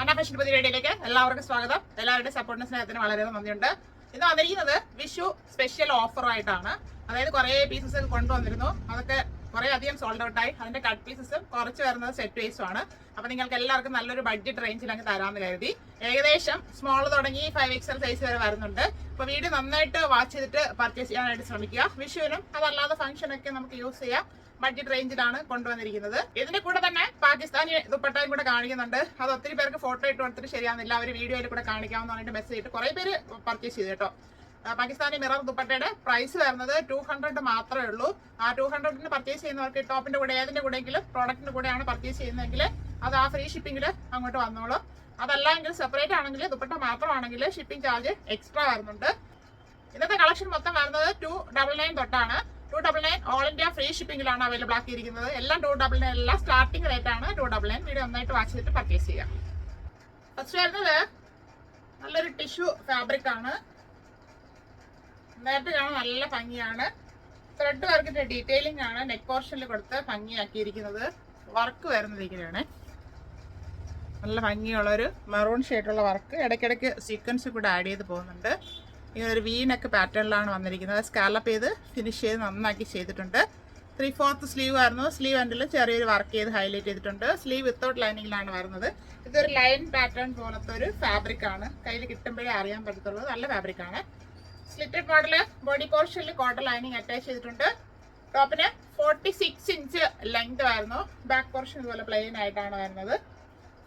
അനാഫാഷൻ പുതിയ വീഡിയോയിലേക്ക് എല്ലാവർക്കും സ്വാഗതം. എല്ലാവരുടെ സപ്പോർട്ടിന് സ്നേഹത്തിന് വളരെ നന്ദിയുണ്ട്. ഇന്ന് വന്നിരിക്കുന്നത് വിഷു സ്പെഷ്യൽ ഓഫറായിട്ടാണ്. അതായത് കുറേ പീസസ് കൊണ്ടുവന്നിരുന്നു, അതൊക്കെ കുറേ അധികം സോൾഡ് ഔട്ടായി. അതിന്റെ കട്ട് പീസസും കുറച്ച് വരുന്നത് സെറ്റ് വൈസും ആണ്. അപ്പൊ നിങ്ങൾക്ക് എല്ലാവർക്കും നല്ലൊരു ബഡ്ജറ്റ് റേഞ്ചിൽ അങ്ങ് തരാമെന്ന് കരുതി. ഏകദേശം സ്മോൾ തുടങ്ങി 5XL സൈസ് വരെ വരുന്നുണ്ട്. അപ്പൊ വീഡിയോ നന്നായിട്ട് വാച്ച് ചെയ്തിട്ട് പർച്ചേസ് ചെയ്യാനായിട്ട് ശ്രമിക്കുക. വിഷുവിനും അതല്ലാതെ ഫംഗ്ഷനൊക്കെ നമുക്ക് യൂസ് ചെയ്യാം. ബഡ്ജറ്റ് റേഞ്ചിലാണ് കൊണ്ടുവന്നിരിക്കുന്നത്. ഇതിന്റെ കൂടെ തന്നെ പാകിസ്ഥാനി ദുപ്പട്ടയും കൂടെ കാണിക്കുന്നുണ്ട്. അത് ഒത്തിരി പേർക്ക് ഫോട്ടോ ഇട്ട് കൊടുത്തിട്ട് ശരിയാവുന്നില്ല, അവർ വീഡിയോയിൽ കൂടെ കാണിക്കാമെന്ന് പറഞ്ഞിട്ട് മെസ്സേജ് ഇട്ട് കുറെ പേര് പർച്ചേസ് ചെയ്തു കേട്ടോ. പാകിസ്ഥാനി മിറർ ദുപ്പട്ടയുടെ പ്രൈസ് വരുന്നത് 200 മാത്രമേ ഉള്ളൂ. ആ 200 പർച്ചേസ് ചെയ്യുന്നവർക്ക് ടോപ്പിന്റെ കൂടെ ഏതിന്റെ കൂടെയെങ്കിലും പ്രോഡക്റ്റിന്റെ കൂടെയാണ് പർച്ചേസ് ചെയ്യുന്നതെങ്കിൽ അത് ആ ഫ്രീ ഷിപ്പിംഗിൽ അങ്ങോട്ട് വന്നോളൂ. അതല്ല എങ്കിൽ സെപ്പറേറ്റ് ആണെങ്കിൽ ദുപ്പട്ട മാത്രമാണെങ്കിൽ ഷിപ്പിംഗ് ചാർജ് എക്സ്ട്രാ വരുന്നുണ്ട്. ഇന്നത്തെ കളക്ഷൻ മൊത്തം വരുന്നത് 299 തൊട്ടാണ്. 299 ഓൾ ഇന്ത്യ ഫ്രീ ഷിപ്പിംഗിലാണ് അവൈലബിൾ ആക്കിയിരിക്കുന്നത്. എല്ലാം 299 എല്ലാം സ്റ്റാർട്ടിംഗ് റേറ്റ് ആണ് 299. വീഡിയോ നന്നായിട്ട് വാച്ച് ചെയ്തിട്ട് പർച്ചേസ് ചെയ്യാം. ഫസ്റ്റ് വരുന്നത് നല്ലൊരു ടിഷ്യൂ ഫാബ്രിക് ആണ്. നേരത്തെ കാണാൻ നല്ല ഭംഗിയാണ്. ത്രെഡ് വർക്കിന്റെ ഡീറ്റെയിലിംഗ് ആണ് നെക്ക് പോർഷനിൽ കൊടുത്ത് ഭംഗിയാക്കിയിരിക്കുന്നത്. വർക്ക് വരുന്നത് ഇങ്ങനെയാണ്. നല്ല ഭംഗിയുള്ളൊരു മെറൂൺ ഷെയ്ഡുള്ള വർക്ക്, ഇടയ്ക്കിടയ്ക്ക് സീക്വൻസ് കൂടെ ആഡ് ചെയ്ത് പോകുന്നുണ്ട്. ഇങ്ങനെ ഒരു വി നെക്ക് പാറ്റേണിലാണ് വന്നിരിക്കുന്നത്. സ്കാലപ്പ് ചെയ്ത് ഫിനിഷ് ചെയ്ത് നന്നാക്കി ചെയ്തിട്ടുണ്ട്. 3/4 സ്ലീവ് ആയിരുന്നു. സ്ലീവ് എൻഡിൽ ചെറിയൊരു വർക്ക് ചെയ്ത് ഹൈലൈറ്റ് ചെയ്തിട്ടുണ്ട്. സ്ലീവ് വിത്തൗട്ട് ലൈനിങ്ങിലാണ് വരുന്നത്. ഇതൊരു ലൈൻ പാറ്റേൺ പോലത്തെ ഒരു ഫാബ്രിക് ആണ്. കയ്യിൽ കിട്ടുമ്പോഴേ അറിയാൻ പറ്റത്തുള്ളൂ. നല്ല ഫാബ്രിക് ആണ്. സ്ലിറ്റഡ് മോഡല് ബോഡി പോർഷനിൽ കോട്ടൺ ലൈനിങ് അറ്റാച്ച് ചെയ്തിട്ടുണ്ട്. ടോപ്പിന് 46 ഇഞ്ച് ലെങ്ത് ആയിരുന്നു. ബാക്ക് പോർഷൻ ഇതുപോലെ പ്ലെയിൻ ആയിട്ടാണ് വരുന്നത്.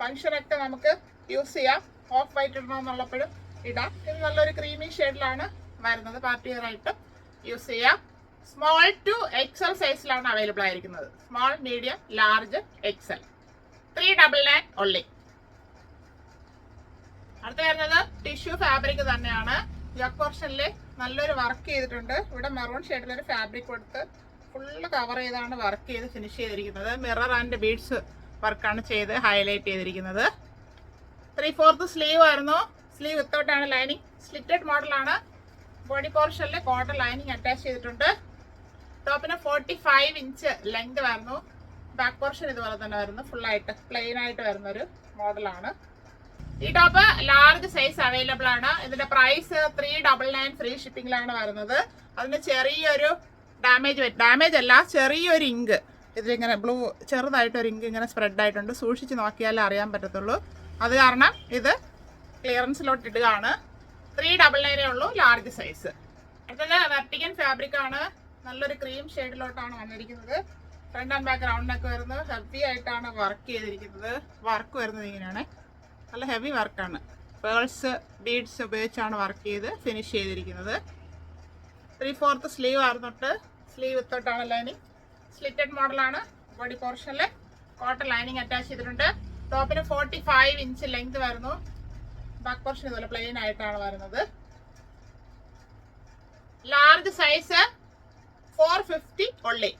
ഫംഗ്ഷനൊക്കെ നമുക്ക് യൂസ് ചെയ്യാം. ഓഫ് വൈറ്റ് ഇടണമെന്നുള്ളപ്പോഴും ഇടാം. ഇത് നല്ലൊരു ക്രീമി ഷെയ്ഡിലാണ് വരുന്നത്. പാർട്ടി വെയർ ആയിട്ട് യൂസ് ചെയ്യാം. സ്മോൾ ടു XL സൈസിലാണ് അവൈലബിൾ ആയിരിക്കുന്നത്. Small, medium, large, XL. 399 only. അടുത്ത വരുന്നത് ടിഷ്യൂ ഫാബ്രിക് തന്നെയാണ്. യോക്ക് പോർഷനിൽ നല്ലൊരു വർക്ക് ചെയ്തിട്ടുണ്ട്. ഇവിടെ മെറൂൺ ഷെയ്ഡിലൊരു ഫാബ്രിക് കൊടുത്ത് ഫുള്ള് കവർ ചെയ്താണ് വർക്ക് ചെയ്ത് ഫിനിഷ് ചെയ്തിരിക്കുന്നത്. മിറർ ആൻഡ് ബീഡ്സ് വർക്കാണ് ചെയ്ത് ഹൈലൈറ്റ് ചെയ്തിരിക്കുന്നത്. 3/4 സ്ലീവ് ആയിരുന്നു. സ്ലീവ് വിത്തൗട്ടാണ് ലൈനിങ്. സ്ലിറ്റഡ് മോഡലാണ്. ബോഡി പോർഷനിൽ കോട്ടൺ ലൈനിങ് അറ്റാച്ച് ചെയ്തിട്ടുണ്ട്. ടോപ്പിന് 45 ഇഞ്ച് ലെങ്ത് വരുന്നു. ബാക്ക് പോർഷൻ ഇതുപോലെ തന്നെ വരുന്നു. ഫുള്ളായിട്ട് പ്ലെയിൻ ആയിട്ട് വരുന്ന ഒരു മോഡലാണ്. ഈ ടോപ്പ് ലാർജ് സൈസ് അവൈലബിൾ ആണ്. ഇതിന്റെ പ്രൈസ് 399 ഫ്രീ ഷിപ്പിംഗിലാണ് വരുന്നത്. അതിന് ചെറിയൊരു ഡാമേജ് അല്ല, ചെറിയൊരു ഇങ്ക് ഇതിലിങ്ങനെ ബ്ലൂ ചെറുതായിട്ടൊരു ഇങ്ക് ഇങ്ങനെ സ്പ്രെഡ് ആയിട്ടുണ്ട്. സൂക്ഷിച്ച് നോക്കിയാലേ അറിയാൻ പറ്റത്തുള്ളൂ. അത് കാരണം ഇത് ക്ലിയറൻസിലോട്ട് ഇടുകയാണ്. 399 ഉള്ളൂ ലാർജ് സൈസ്. അടുത്തത് വെർട്ടിക്കൻ ഫാബ്രിക് ആണ്. നല്ലൊരു ക്രീം ഷെയ്ഡിലോട്ടാണ് വന്നിരിക്കുന്നത്. Front and back round neck വരുന്നത്. ഹെവി ആയിട്ടാണ് വർക്ക് ചെയ്തിരിക്കുന്നത്. വർക്ക് വരുന്നത് ഇങ്ങനെയാണ്. നല്ല ഹെവി വർക്കാണ്. പേൾസ് ബീഡ്സ് ഉപയോഗിച്ചാണ് വർക്ക് ചെയ്ത് ഫിനിഷ് ചെയ്തിരിക്കുന്നത്. 3/4 സ്ലീവ് ആയിരുന്നിട്ട് സ്ലീവ് വിത്തോട്ടാണ് ലൈനിങ്. സ്ലിറ്റഡ് മോഡലാണ്. ബോഡി പോർഷനിൽ കോട്ടൺ ലൈനിങ് അറ്റാച്ച് ചെയ്തിട്ടുണ്ട്. ടോപ്പിന് 45 ഇഞ്ച് ലെങ്ത് വരുന്നു. ബാക്ക് പോർഷൻ ഇതുപോലെ പ്ലെയിൻ ആയിട്ടാണ് വരുന്നത്. Large size 450 only.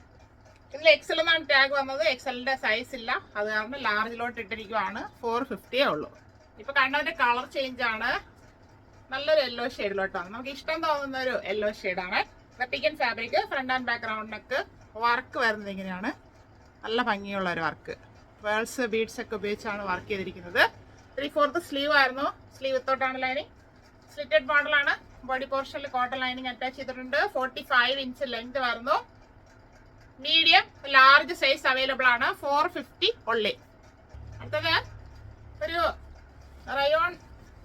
ഇതിൽ XL എന്നാണ് ടാഗ് വന്നത്. XLന്റെ സൈസ് ഇല്ല, അത് കാരണം ലാർജിലോട്ട് ഇട്ടിരിക്കുവാണ്. 450 ഉള്ളൂ. ഇപ്പൊ കണ്ടതിന്റെ കളർ ചേഞ്ച് ആണ്. നല്ലൊരു യെല്ലോ ഷെയ്ഡിലോട്ടാണ്. നമുക്ക് ഇഷ്ടം തോന്നുന്ന ഒരു യെല്ലോ ഷെയ്ഡാണ്. Vertical fabric, front and back round neck. Work വരുന്നത് ഇങ്ങനെയാണ്. നല്ല ഭംഗിയുള്ള ഒരു വർക്ക്. പേൾസ് ബീഡ്സ് ഒക്കെ ഉപയോഗിച്ചാണ് വർക്ക് ചെയ്തിരിക്കുന്നത്. 3/4 സ്ലീവ് ആയിരുന്നു. സ്ലീവ് വിത്തോട്ടാണ് ലൈനിങ്. സ്ലിറ്റഡ് മോഡലാണ്. ബോഡി പോർഷനിൽ കോട്ടൺ ലൈനിങ് അറ്റാച്ച് ചെയ്തിട്ടുണ്ട്. 45 ഇഞ്ച് ലെങ്ത് വരുന്നു. മീഡിയം, ലാർജ് സൈസ് അവൈലബിൾ ആണ്. 450 only. അടുത്തത് ഒരു റയോൺ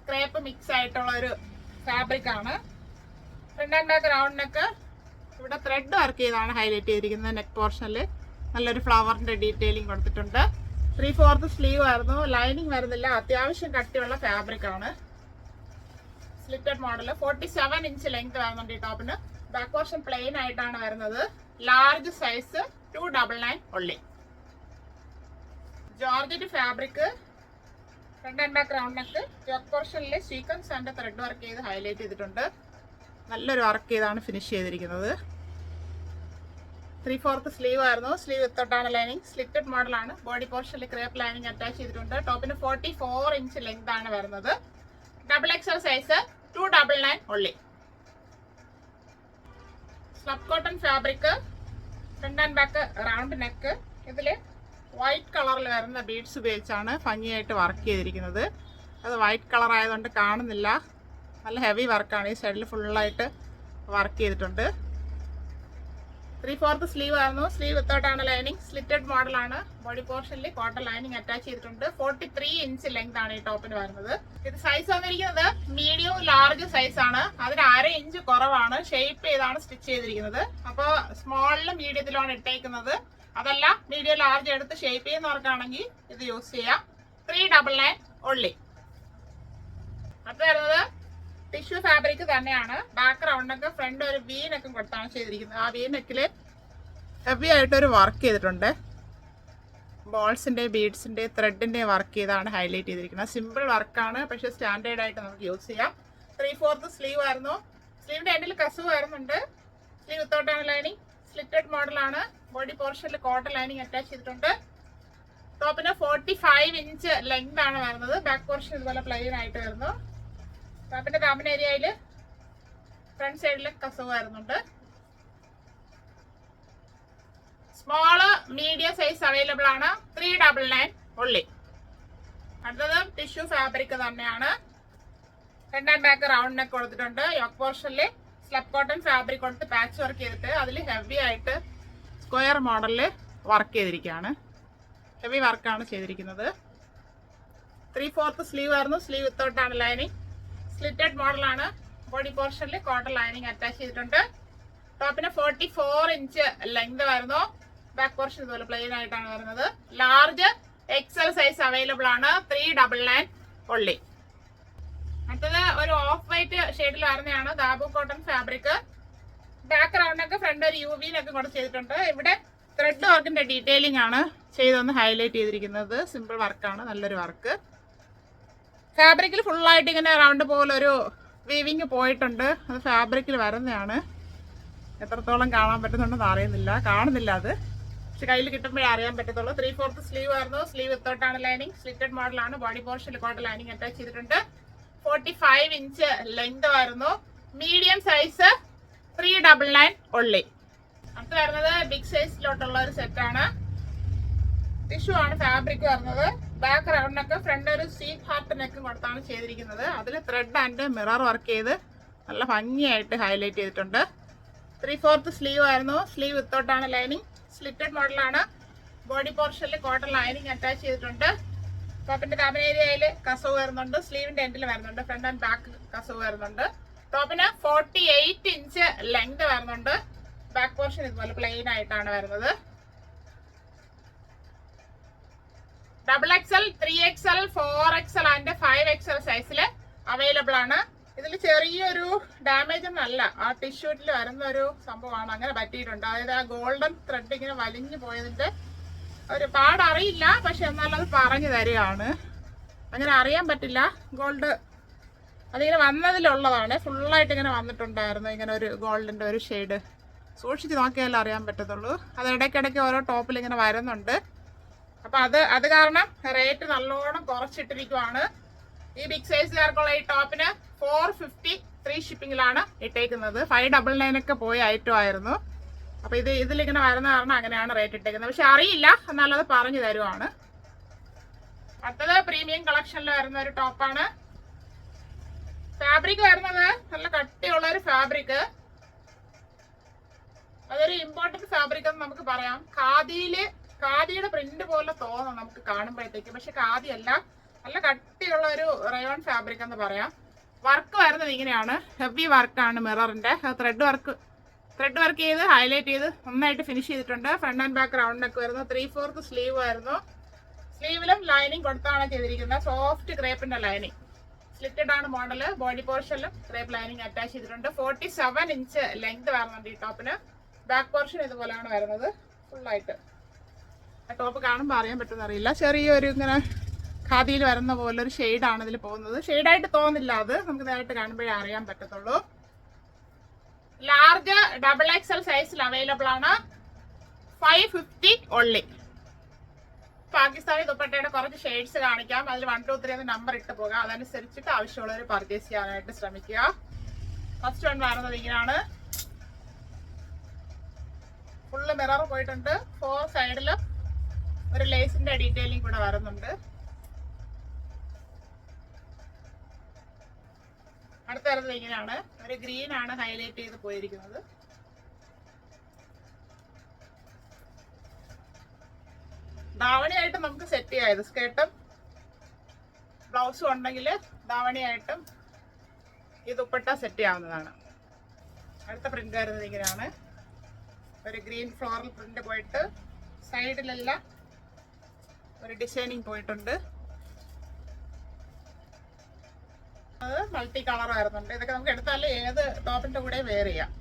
ക്രേപ്പ് മിക്സ് ആയിട്ടുള്ള ഒരു ഫാബ്രിക് ആണ്. Front and back round neck. ഇവിടെ ത്രെഡ് വർക്ക് ചെയ്താണ് ഹൈലൈറ്റ് ചെയ്തിരിക്കുന്നത്. നെക്ക് പോർഷനിൽ നല്ലൊരു ഫ്ലവറിന്റെ ഡീറ്റെയിലിംഗ് കൊടുത്തിട്ടുണ്ട്. 3/4 സ്ലീവ് ആയിരുന്നു. ലൈനിങ് വരുന്നില്ല. അത്യാവശ്യം കട്ടിയുള്ള ഫാബ്രിക് ആണ്. Slitted model. 47 ഇഞ്ച് ലെങ്ത് വരുന്നുണ്ട് ഈ ടോപ്പിന്. ബാക്ക് പോർഷൻ പ്ലെയിൻ ആയിട്ടാണ് വരുന്നത്. Large size 299 only. Georgette fabric. Front and back round neck. Yoke പോർഷനിൽ സീക്വൻസ് ആൻഡ് ത്രെഡ് വർക്ക് ചെയ്ത് ഹൈലൈറ്റ് ചെയ്തിട്ടുണ്ട്. നല്ലൊരു വർക്ക് ചെയ്താണ് ഫിനിഷ് ചെയ്തിരിക്കുന്നത്. 3/4 സ്ലീവ് ആയിരുന്നു. സ്ലീവ് വിത്തോട്ടാണ് ലൈനിങ്. സ്ലിറ്റഡ് മോഡലാണ്. ബോഡി പോർഷനിൽ ക്രേപ്പ് ലൈനിങ് അറ്റാച്ച് ചെയ്തിട്ടുണ്ട്. ടോപ്പിന് 44 ഇഞ്ച് ലെങ്ത് ആണ് വരുന്നത്. XXL size 299 only. Slub cotton fabric. Front and back round neck. ഇതിൽ വൈറ്റ് കളറിൽ വരുന്ന ബീഡ്സ് ഉപയോഗിച്ചാണ് ഭംഗിയായിട്ട് വർക്ക് ചെയ്തിരിക്കുന്നത്. അത് വൈറ്റ് കളർ ആയതുകൊണ്ട് കാണുന്നില്ല. നല്ല ഹെവി വർക്കാണ്. ഈ സൈഡിൽ ഫുള്ളായിട്ട് വർക്ക് ചെയ്തിട്ടുണ്ട്. 3/4 സ്ലീവ് ആയിരുന്നു. സ്ലീവ് വിത്തൗട്ടാണ് ലൈനിങ്. സ്ലിറ്റഡ് മോഡലാണ്. ബോഡി പോർഷനിൽ കോട്ടൺ ലൈനിങ് അറ്റാച്ച് ചെയ്തിട്ടുണ്ട്. 43 ഇഞ്ച് ലെങ്ത് ആണ് ഈ ടോപ്പിന് വരുന്നത്. ഇത് സൈസ് വന്നിരിക്കുന്നത് മീഡിയം ലാർജ് സൈസ് ആണ്. അതിന് 1/2 ഇഞ്ച് കുറവാണ്. ഷേപ്പ് ചെയ്താണ് സ്റ്റിച്ച് ചെയ്തിരിക്കുന്നത്. അപ്പോൾ സ്മോളിലും മീഡിയത്തിലുമാണ് ഇട്ടേക്കുന്നത്. അതല്ല മീഡിയം ലാർജ് എടുത്ത് ഷേപ്പ് ചെയ്യുന്നവർക്കാണെങ്കിൽ ഇത് യൂസ് ചെയ്യാം. 399 ഓൺലി. അത് വരുന്നത് ടിഷ്യൂ ഫാബ്രിക് തന്നെയാണ്. ബാക്ക് റൗണ്ടൊക്കെ ഫ്രണ്ട് ഒരു വി നെക്കും കൊടുത്താണ് ചെയ്തിരിക്കുന്നത്. ആ വി നെക്കിൽ ഹെവി ആയിട്ടൊരു വർക്ക് ചെയ്തിട്ടുണ്ട്. ബോൾസിൻ്റെ ബീഡ്സിൻ്റെ ത്രെഡിൻ്റെ വർക്ക് ചെയ്താണ് ഹൈലൈറ്റ് ചെയ്തിരിക്കുന്നത്. സിമ്പിൾ വർക്കാണ്, പക്ഷേ സ്റ്റാൻഡേർഡ് ആയിട്ട് നമുക്ക് യൂസ് ചെയ്യാം. 3/4 സ്ലീവ് ആയിരുന്നു. സ്ലീവിൻ്റെ എൻഡിൽ കസവ് വരുന്നുണ്ട്. സ്ലീവ് വിത്തൗട്ടാണ് ലൈനിങ്. സ്ലിറ്റഡ് മോഡലാണ്. ബോഡി പോർഷനിൽ കോട്ടൺ ലൈനിങ് അറ്റാച്ച് ചെയ്തിട്ടുണ്ട്. ടോപ്പിന് 45 ഇഞ്ച് ലെങ്ത് ആണ് വരുന്നത്. ബാക്ക് പോർഷൻ ഇതുപോലെ പ്ലെയിൻ ആയിട്ട് വരുന്നു. ടോപ്പിന്റെ കാമ്പിൻ ഏരിയയിൽ ഫ്രണ്ട് സൈഡിൽ കസവ് വരുന്നുണ്ട്. സ്മോള് മീഡിയം സൈസ് അവൈലബിൾ ആണ്. 399 ഉള്ളി. അടുത്തത് ടിഷ്യൂ ഫാബ്രിക് തന്നെയാണ്. Front and back round neck കൊടുത്തിട്ടുണ്ട്. യോക്ക് പോർഷനിൽ സ്ലബ് കോട്ടൺ ഫാബ്രിക് കൊടുത്ത് പാച്ച് വർക്ക് ചെയ്തിട്ട് അതിൽ ഹെവി ആയിട്ട് സ്ക്വയർ മോഡലിൽ വർക്ക് ചെയ്തിരിക്കുകയാണ്. ഹെവി വർക്കാണ് ചെയ്തിരിക്കുന്നത്. 3/4 സ്ലീവ് ആയിരുന്നു. സ്ലീവ് വിത്തൗട്ടാണ് ലൈനിങ്. സ്ലിറ്റഡ് മോഡലാണ്. ബോഡി പോർഷനിൽ കോട്ടൺ ലൈനിങ് അറ്റാച്ച് ചെയ്തിട്ടുണ്ട്. ടോപ്പിന് 44 ഇഞ്ച് ലെങ്ത് വരുന്നു. ബാക്ക് പോർഷൻ ഇതുപോലെ പ്ലെയിൻ ആയിട്ടാണ് വരുന്നത്. ലാർജ് എക്സൽ സൈസ് അവൈലബിൾ ആണ്. 399 ഉള്ളി. അടുത്തത് ഒരു ഓഫ് വൈറ്റ് ഷെയ്ഡിൽ വരുന്നതാണ്. Dabu cotton fabric. ബാക്ക് റൗണ്ടൊക്കെ ഫ്രണ്ട് ഒരു യുവിനൊക്കെ കൂടെ ചെയ്തിട്ടുണ്ട്. ഇവിടെ ത്രെഡ് വർക്കിന്റെ ഡീറ്റെയിലിംഗ് ആണ് ചെയ്തൊന്ന് ഹൈലൈറ്റ് ചെയ്തിരിക്കുന്നത്. സിമ്പിൾ വർക്കാണ്, നല്ലൊരു വർക്ക്. ഫാബ്രിക്കിൽ ഫുള്ളായിട്ട് ഇങ്ങനെ റൗണ്ട് പോലെ ഒരു വീവിങ് പോയിട്ടുണ്ട്. അത് ഫാബ്രിക്കിൽ വരുന്നതാണ്. എത്രത്തോളം കാണാൻ പറ്റുന്നുണ്ടെന്ന് അറിയുന്നില്ല, കാണുന്നില്ല അത്, പക്ഷെ കയ്യിൽ കിട്ടുമ്പോഴേ അറിയാൻ പറ്റത്തുള്ളൂ. 3/4 സ്ലീവ് ആയിരുന്നു. സ്ലീവ് വിത്തൗട്ടാണ് ലൈനിങ്. സ്ലിറ്റഡ് മോഡലാണ്. ബോഡി പോർഷനിൽ കോട്ടൺ ലൈനിങ് അറ്റാച്ച് ചെയ്തിട്ടുണ്ട്. 45 ഇഞ്ച് ലെങ്ത് വരുന്നു. Medium size 399 only. അടുത്ത് വരുന്നത് ബിഗ് സൈസിലോട്ടുള്ള ഒരു സെറ്റാണ്. ടിഷ്യൂ ആണ് ഫാബ്രിക് വരുന്നത്. ബാക്ക് റൗണ്ടിനൊക്കെ ഫ്രണ്ട് ഒരു സീറ്റ് ഹാർട്ട് നെക്കും കൊടുത്താണ് ചെയ്തിരിക്കുന്നത്. അതിൽ ത്രെഡ് ആൻഡ് മിറർ വർക്ക് ചെയ്ത് നല്ല ഭംഗിയായിട്ട് ഹൈലൈറ്റ് ചെയ്തിട്ടുണ്ട്. 3/4 സ്ലീവ് ആയിരുന്നു. സ്ലീവ് വിത്തൗട്ടാണ് ലൈനിങ്. സ്ലിറ്റഡ് മോഡലാണ്. ബോഡി പോർഷനിൽ കോട്ടൺ ലൈനിങ് അറ്റാച്ച് ചെയ്തിട്ടുണ്ട്. ടോപ്പിന്റെ കാബിൻ ഏരിയയിൽ കസവ് വരുന്നുണ്ട്. സ്ലീവിന്റെ എൻഡിൽ വരുന്നുണ്ട്. ഫ്രണ്ട് ആൻഡ് ബാക്ക് കസവ് വരുന്നുണ്ട്. ടോപ്പിന് 48 ഇഞ്ച് ലെങ്ത് വരുന്നുണ്ട്. ബാക്ക് പോർഷൻ ഇതുപോലെ പ്ലെയിൻ ആയിട്ടാണ് വരുന്നത്. XXL, 3XL, 4XL and 5XL സൈസിൽ അവൈലബിൾ ആണ്. ഇതിൽ ചെറിയൊരു ഡാമേജ് ഒന്നല്ല, ആ ടിഷ്യൂട്ടിൽ വരുന്ന ഒരു സംഭവമാണ്. അങ്ങനെ പറ്റിയിട്ടുണ്ട്. അതായത് ആ ഗോൾഡൻ ത്രെഡ് ഇങ്ങനെ വലിഞ്ഞു പോയതിന്റെ ഒരു പാടറിയില്ല, പക്ഷെ എന്നാലും അത് പറഞ്ഞു തരികയാണ്. അങ്ങനെ അറിയാൻ പറ്റില്ല. ഗോൾഡ് അതിങ്ങനെ വന്നതിലുള്ളതാണ്. ഫുള്ളായിട്ട് ഇങ്ങനെ വന്നിട്ടുണ്ടായിരുന്നു. ഇങ്ങനെ ഒരു ഗോൾഡിന്റെ ഒരു ഷെയ്ഡ്. സൂക്ഷിച്ച് നോക്കിയാലേ അറിയാൻ പറ്റത്തുള്ളൂ. അത് ഇടയ്ക്കിടയ്ക്ക് ഓരോ ടോപ്പിൽ ഇങ്ങനെ വരുന്നുണ്ട്. അപ്പം അത് കാരണം റേറ്റ് നല്ലോണം കുറച്ചിട്ടിരിക്കുവാണ്. ഈ ബിഗ് സൈസുകാർക്കുള്ള ഈ ടോപ്പിന് 450 ഫ്രീ ഷിപ്പിങ്ങിലാണ് ഇട്ടേക്കുന്നത്. 599 ഒക്കെ പോയ ഐറ്റം ആയിരുന്നു. അപ്പം ഇതിലിങ്ങനെ വരുന്ന കാരണം അങ്ങനെയാണ് റേറ്റ് ഇട്ടേക്കുന്നത്. പക്ഷെ അറിയില്ല, എന്നാലത് പറഞ്ഞു തരുവാണ്. അടുത്തത് പ്രീമിയം കളക്ഷനിൽ വരുന്ന ഒരു ടോപ്പാണ്. ഫാബ്രിക് വരുന്നത് നല്ല കട്ടിയുള്ള ഒരു ഫാബ്രിക്. അതൊരു ഇമ്പോർട്ടന്റ് ഫാബ്രിക് എന്ന് നമുക്ക് പറയാം. ഖാദിയുടെ പ്രിന്റ് പോലെ തോന്നും നമുക്ക് കാണുമ്പോഴത്തേക്ക്, പക്ഷെ ഖാദി അല്ല. നല്ല കട്ടിയുള്ള ഒരു റയോൺ ഫാബ്രിക് എന്ന് പറയാം. വർക്ക് വരുന്നത് ഇങ്ങനെയാണ്. ഹെവി വർക്കാണ്. മിററിന്റെ ത്രെഡ് വർക്ക് ചെയ്ത് ഹൈലൈറ്റ് ചെയ്ത് നന്നായിട്ട് ഫിനിഷ് ചെയ്തിട്ടുണ്ട്. ഫ്രണ്ട് ആൻഡ് ബാക്ക് റൗണ്ടിനൊക്കെ വരുന്നു. 3/4 സ്ലീവ് ആയിരുന്നു. സ്ലീവിലും ലൈനിങ് കൊടുത്താണ് ചെയ്തിരിക്കുന്നത്. സോഫ്റ്റ് ക്രേപ്പിന്റെ ലൈനിങ്. സ്ലിറ്റഡ് ആണ് മോഡല്. ബോഡി പോർഷനിലും ക്രേപ്പ് ലൈനിങ് അറ്റാച്ച് ചെയ്തിട്ടുണ്ട്. 47 ഇഞ്ച് ലെങ്ത് വരുന്നുണ്ട് ഈ ടോപ്പിന്. ബാക്ക് പോർഷൻ ഇതുപോലെയാണ് വരുന്നത് ഫുള്ളായിട്ട്. ആ ടോപ്പ് കാണുമ്പോൾ അറിയാൻ പറ്റുമെന്ന് അറിയില്ല. ചെറിയൊരു ഇങ്ങനെ ഖാദിയിൽ വരുന്ന പോലെ ഒരു ഷെയ്ഡാണ് ഇതിൽ പോകുന്നത്. ഷെയ്ഡായിട്ട് തോന്നില്ല, അത് നമുക്ക് നേരിട്ട് കാണുമ്പോഴേ അറിയാൻ പറ്റത്തുള്ളൂ. ലാർജ് XXL സൈസിൽ അവൈലബിൾ ആണ്. 550 ഉള്ളി. പാകിസ്ഥാനി ദുപ്പട്ടയുടെ കുറച്ച് ഷെയ്ഡ്സ് കാണിക്കാം. അതിൽ 1, 2, 3 എന്ന നമ്പർ ഇട്ട് പോകാം. അതനുസരിച്ചിട്ട് ആവശ്യമുള്ളവർ പർച്ചേസ് ചെയ്യാനായിട്ട് ശ്രമിക്കുക. ഫസ്റ്റ് വൺ വരുന്നത് ഇങ്ങനെയാണ്. ഫുള്ള് മിറർ പോയിട്ടുണ്ട്. 4 സൈഡില് ഒരു ലേസിന്റെ ഡീറ്റെയിലിംഗ് കൂടെ വരുന്നുണ്ട്. അടുത്ത വരുന്നത് ഇങ്ങനെയാണ്. ഒരു ഗ്രീൻ ആണ് ഹൈലൈറ്റ് ചെയ്ത് പോയിരിക്കുന്നത്. ധാവണിയായിട്ട് നമുക്ക് സെറ്റ് ചെയ്യായത് സ്കേർട്ടും ബ്ലൗസും ഉണ്ടെങ്കിൽ ധാവണിയായിട്ടും ഈ ദുപ്പട്ട സെറ്റ് ചെയ്യാവുന്നതാണ്. അടുത്ത പ്രിന്റ് വരുന്നത് ഇങ്ങനെയാണ്. ഒരു ഗ്രീൻ ഫ്ലോറൽ പ്രിന്റ് പോയിട്ട് സൈഡിലെല്ലാം ഒരു ഡിസൈനിങ് പോയിട്ടുണ്ട്. അത് മൾട്ടി കളർ വരുന്നുണ്ട്. ഇതൊക്കെ നമുക്ക് എടുത്താൽ ഏത് ടോപ്പിന്റെ കൂടെ വെയർ ചെയ്യാം.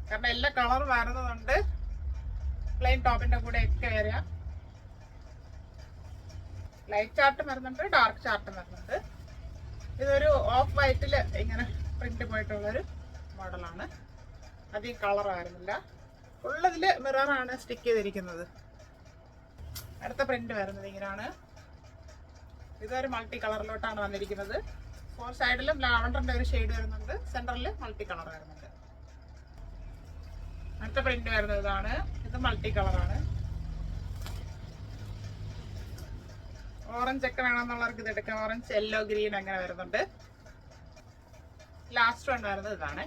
കാരണം എല്ലാ കളർ വരുന്നതുകൊണ്ട് പ്ലെയിൻ ടോപ്പിന്റെ കൂടെ ഒക്കെ വെയർ ചെയ്യാം. ലൈറ്റ് ചാർട്ടും വരുന്നുണ്ട്, ഡാർക്ക് ചാർട്ടും വരുന്നുണ്ട്. ഇതൊരു ഓഫ് വൈറ്റിൽ ഇങ്ങനെ പ്രിന്റ് പോയിട്ടുള്ളൊരു മോഡലാണ്. അധികം കളർ വരുന്നില്ല. ഉള്ളതിൽ മിററാണ് സ്റ്റിക്ക് ചെയ്തിരിക്കുന്നത്. അടുത്ത പ്രിന്റ് വരുന്നത് ഇങ്ങനെയാണ്. ഇതൊരു മൾട്ടി കളറിലോട്ടാണ് വന്നിരിക്കുന്നത്. 4 സൈഡിലും ലാവണ്ടറിന്റെ ഒരു ഷെയ്ഡ് വരുന്നുണ്ട്, സെന്ററിൽ മൾട്ടി കളർ വരുന്നുണ്ട്. അടുത്ത പ്രിന്റ് വരുന്നത് ഇതാണ്. ഇത് മൾട്ടി കളറാണ്. ഓറഞ്ച് ഒക്കെ വേണമെന്നുള്ളവർക്ക് ഇത് എടുക്കാം. ഓറഞ്ച്, യെല്ലോ, ഗ്രീൻ അങ്ങനെ വരുന്നുണ്ട്. ലാസ്റ്റ് വൺ വരുന്നത് ഇതാണ്.